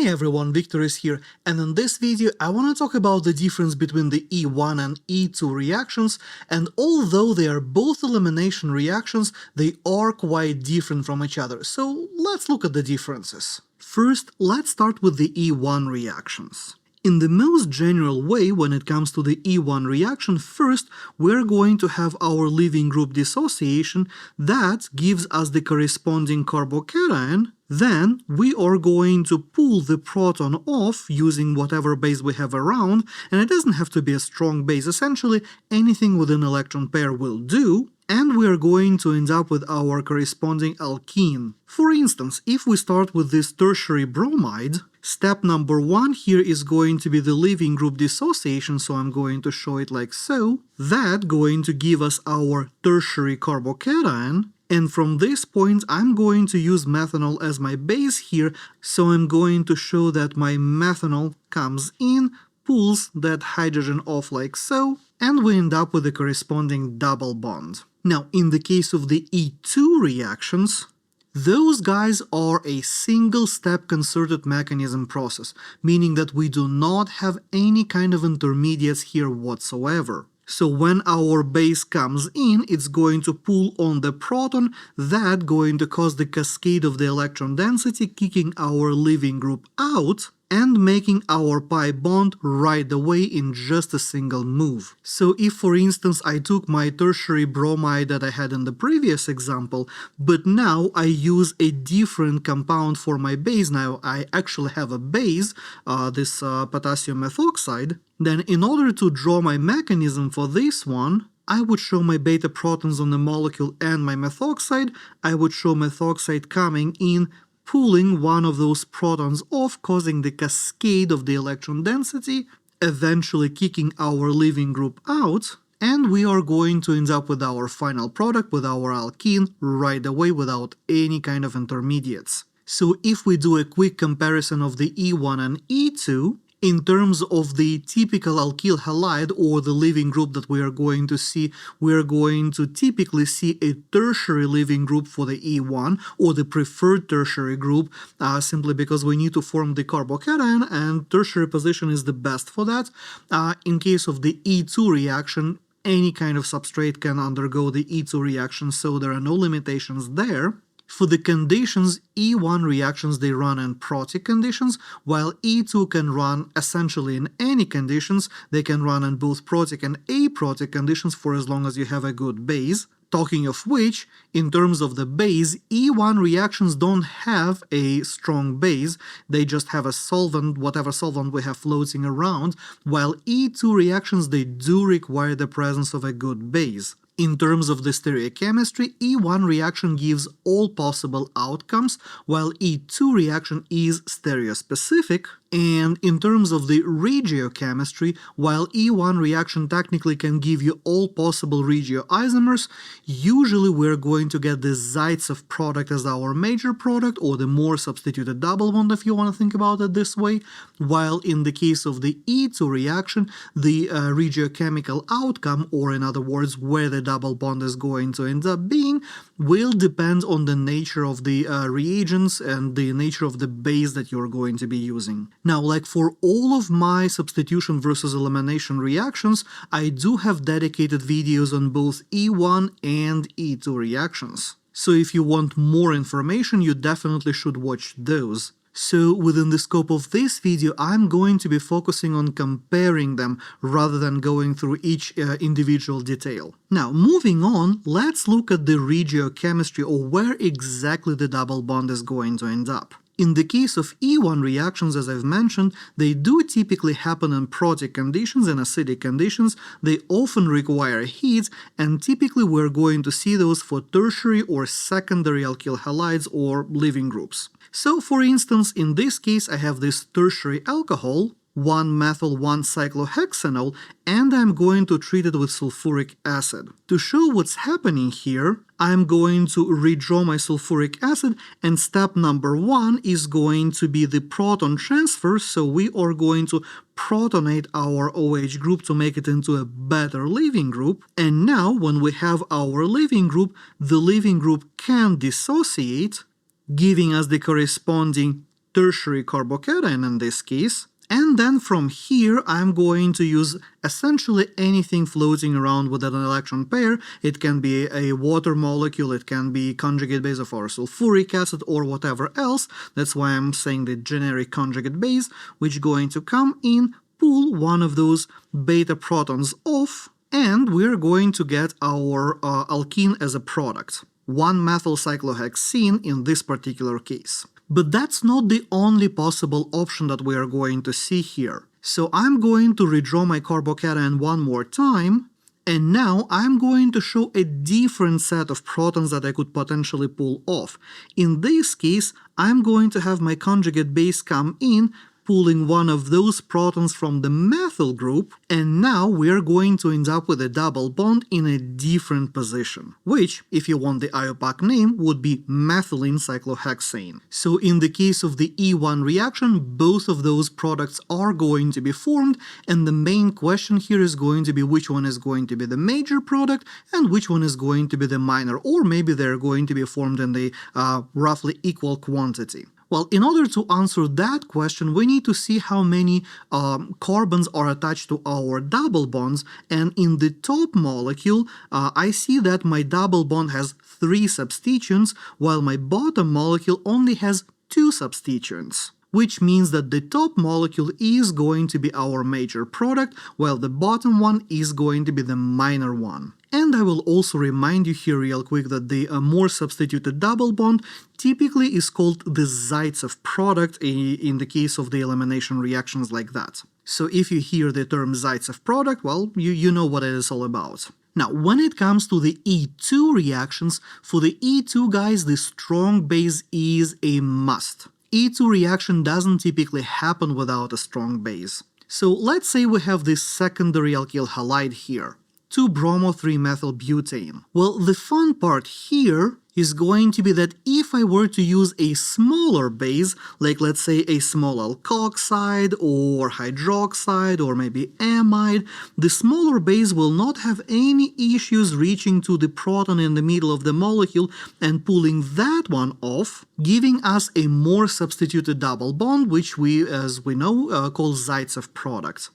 Hey everyone, Victor is here, and in this video I want to talk about the difference between the E1 and E2 reactions, and although they are both elimination reactions, they are quite different from each other, so let's look at the differences. First, let's start with the E1 reactions. In the most general way, when it comes to the E1 reaction, first we're going to have our leaving group dissociation that gives us the corresponding carbocation. Then we are going to pull the proton off using whatever base we have around, and it doesn't have to be a strong base, essentially anything with an electron pair will do, and we are going to end up with our corresponding alkene. For instance, if we start with this tertiary bromide, step number 1 here is going to be the leaving group dissociation, so I'm going to show it like so. That's going to give us our tertiary carbocation. And from this point, I'm going to use methanol as my base here, so I'm going to show that my methanol comes in, pulls that hydrogen off like so, and we end up with the corresponding double bond. Now, in the case of the E2 reactions, those guys are a single-step concerted mechanism process, meaning that we do not have any kind of intermediates here whatsoever. So when our base comes in, it's going to pull on the proton, that's going to cause the cascade of the electron density, kicking our leaving group out and making our pi bond right away in just a single move. So if, for instance, I took my tertiary bromide that I had in the previous example, but now I use a different compound for my base, now I actually have a base, this potassium methoxide, then in order to draw my mechanism for this one, I would show my beta protons on the molecule and my methoxide, I would show methoxide coming in, pulling one of those protons off, causing the cascade of the electron density, eventually kicking our leaving group out, and we are going to end up with our final product, with our alkene, right away without any kind of intermediates. So if we do a quick comparison of the E1 and E2, in terms of the typical alkyl halide or the leaving group that we are going to see, we are going to typically see a tertiary leaving group for the E1 or the preferred tertiary group, simply because we need to form the carbocation and tertiary position is the best for that. In case of the E2 reaction, any kind of substrate can undergo the E2 reaction, so there are no limitations there. For the conditions, E1 reactions, they run in protic conditions, while E2 can run essentially in any conditions. They can run in both protic and aprotic conditions for as long as you have a good base. Talking of which, in terms of the base, E1 reactions don't have a strong base, they just have a solvent, whatever solvent we have floating around, while E2 reactions, they do require the presence of a good base. In terms of the stereochemistry, E1 reaction gives all possible outcomes, while E2 reaction is stereospecific. And in terms of the regiochemistry, while E1 reaction technically can give you all possible regioisomers, usually we're going to get the Zaitsev product as our major product, or the more substituted double bond if you want to think about it this way, while in the case of the E2 reaction, the regiochemical outcome, or in other words, where the double bond is going to end up being, will depend on the nature of the reagents and the nature of the base that you're going to be using. Now, like for all of my substitution versus elimination reactions, I do have dedicated videos on both E1 and E2 reactions. So if you want more information, you definitely should watch those. So within the scope of this video, I'm going to be focusing on comparing them rather than going through each individual detail. Now, moving on, let's look at the regiochemistry, or where exactly the double bond is going to end up. In the case of E1 reactions, as I've mentioned, they do typically happen in protic conditions and acidic conditions. They often require heat, and typically we're going to see those for tertiary or secondary alkyl halides or leaving groups. So, for instance, in this case, I have this tertiary alcohol, 1-methyl-1-cyclohexanol, and I'm going to treat it with sulfuric acid. To show what's happening here, I'm going to redraw my sulfuric acid, and step number 1 is going to be the proton transfer, so we are going to protonate our OH group to make it into a better leaving group. And now, when we have our leaving group, the leaving group can dissociate, giving us the corresponding tertiary carbocation in this case. And then from here, I'm going to use essentially anything floating around with an electron pair. It can be a water molecule, it can be conjugate base of our sulfuric acid or whatever else. That's why I'm saying the generic conjugate base, which is going to come in, pull one of those beta protons off, and we're going to get our alkene as a product. 1-methylcyclohexene in this particular case. But that's not the only possible option that we are going to see here. So I'm going to redraw my carbocation one more time, and now I'm going to show a different set of protons that I could potentially pull off. In this case, I'm going to have my conjugate base come in, pulling one of those protons from the methyl group, and now we're going to end up with a double bond in a different position, which, if you want the IUPAC name, would be methylene cyclohexane. So in the case of the E1 reaction, both of those products are going to be formed, and the main question here is going to be which one is going to be the major product and which one is going to be the minor, or maybe they're going to be formed in the roughly equal quantity. Well, in order to answer that question, we need to see how many carbons are attached to our double bonds, and in the top molecule, I see that my double bond has 3 substituents, while my bottom molecule only has 2 substituents. Which means that the top molecule is going to be our major product, while the bottom one is going to be the minor one. And I will also remind you here real quick that the more substituted double bond typically is called the Zaitsev product in the case of the elimination reactions like that. So if you hear the term Zaitsev product, well, you know what it is all about. Now, when it comes to the E2 reactions, for the E2 guys, the strong base is a must. E2 reaction doesn't typically happen without a strong base. So let's say we have this secondary alkyl halide here, 2-bromo-3-methylbutane. Well, the fun part here is going to be that if I were to use a smaller base, like let's say a small alkoxide or hydroxide or maybe amide, the smaller base will not have any issues reaching to the proton in the middle of the molecule and pulling that one off, giving us a more substituted double bond, which we, as we know, call Zaitsev product.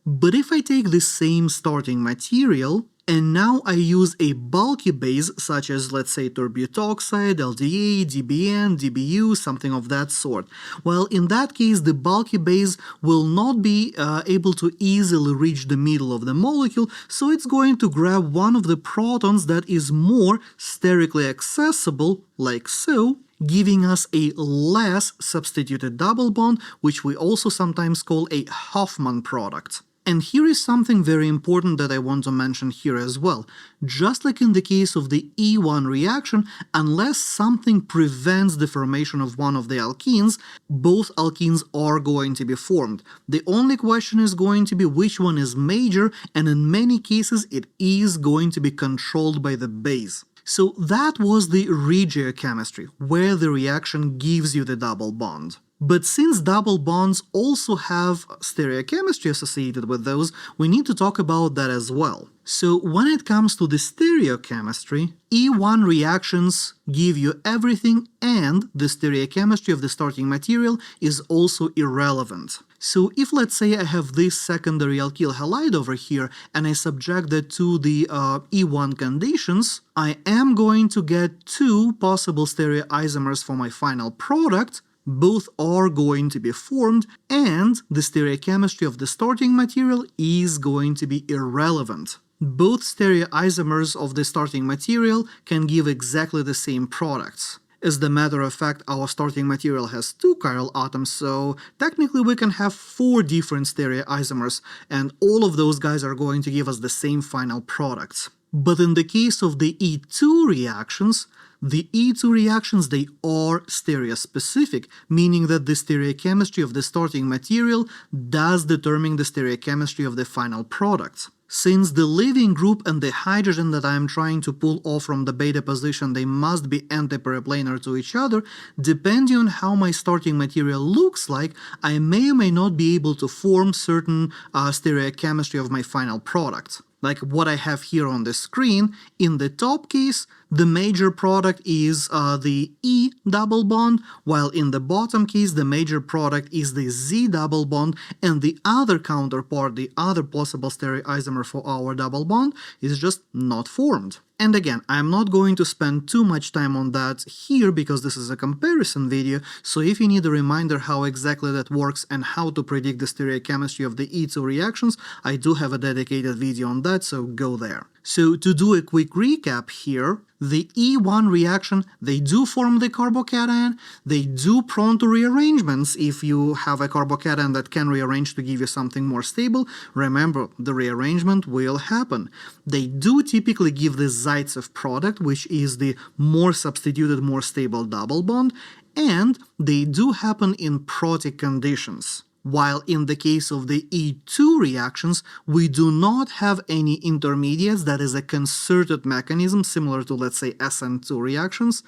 But if I take the same starting material, and now I use a bulky base such as, let's say, terbutoxide, LDA, DBN, DBU, something of that sort. Well, in that case, the bulky base will not be able to easily reach the middle of the molecule, so it's going to grab one of the protons that is more sterically accessible, like so, giving us a less substituted double bond, which we also sometimes call a Hofmann product. And here is something very important that I want to mention here as well. Just like in the case of the E1 reaction, unless something prevents the formation of one of the alkenes, both alkenes are going to be formed. The only question is going to be which one is major, and in many cases it is going to be controlled by the base. So that was the regiochemistry, where the reaction gives you the double bond. But since double bonds also have stereochemistry associated with those, we need to talk about that as well. So when it comes to the stereochemistry, E1 reactions give you everything, and the stereochemistry of the starting material is also irrelevant. So if, let's say, I have this secondary alkyl halide over here and I subject that to the E1 conditions, I am going to get 2 possible stereoisomers for my final product. Both are going to be formed, and the stereochemistry of the starting material is going to be irrelevant. Both stereoisomers of the starting material can give exactly the same products. As a matter of fact, our starting material has 2 chiral atoms, so technically we can have 4 different stereoisomers, and all of those guys are going to give us the same final products. But in the case of the E2 reactions, they are stereospecific, meaning that the stereochemistry of the starting material does determine the stereochemistry of the final product. Since the leaving group and the hydrogen that I am trying to pull off from the beta position, they must be antiperiplanar to each other, depending on how my starting material looks like, I may or may not be able to form certain stereochemistry of my final product. Like what I have here on the screen, in the top case, the major product is the E double bond, while in the bottom case the major product is the Z double bond, and the other counterpart, the other possible stereoisomer for our double bond, is just not formed. And again, I'm not going to spend too much time on that here because this is a comparison video, so if you need a reminder how exactly that works and how to predict the stereochemistry of the E2 reactions, I do have a dedicated video on that, so go there. So to do a quick recap here, the E1 reaction, they do form the carbocation, they do prone to rearrangements if you have a carbocation that can rearrange to give you something more stable. Remember, the rearrangement will happen. They do typically give the Zaitsev product, which is the more substituted, more stable double bond, and they do happen in protic conditions. While in the case of the E2 reactions, we do not have any intermediates, that is a concerted mechanism similar to, let's say, SN2 reactions.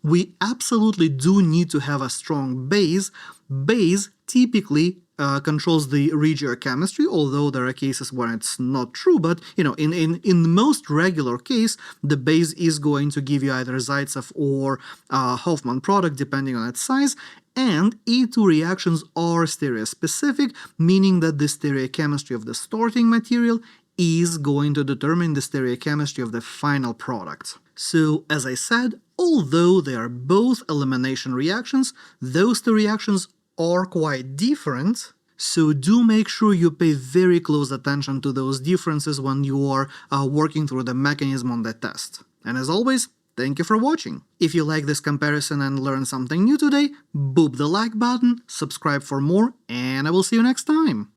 We absolutely do need to have a strong base. Base typically controls the regiochemistry, although there are cases where it's not true, but in the most regular case, the base is going to give you either Zaitsev or Hofmann product depending on its size, and E2 reactions are stereospecific, meaning that the stereochemistry of the starting material is going to determine the stereochemistry of the final product. So, as I said, although they are both elimination reactions, those two reactions are quite different, so do make sure you pay very close attention to those differences when you are working through the mechanism on the test. And as always, thank you for watching. If you like this comparison and learned something new today, boop the like button, subscribe for more, and I will see you next time.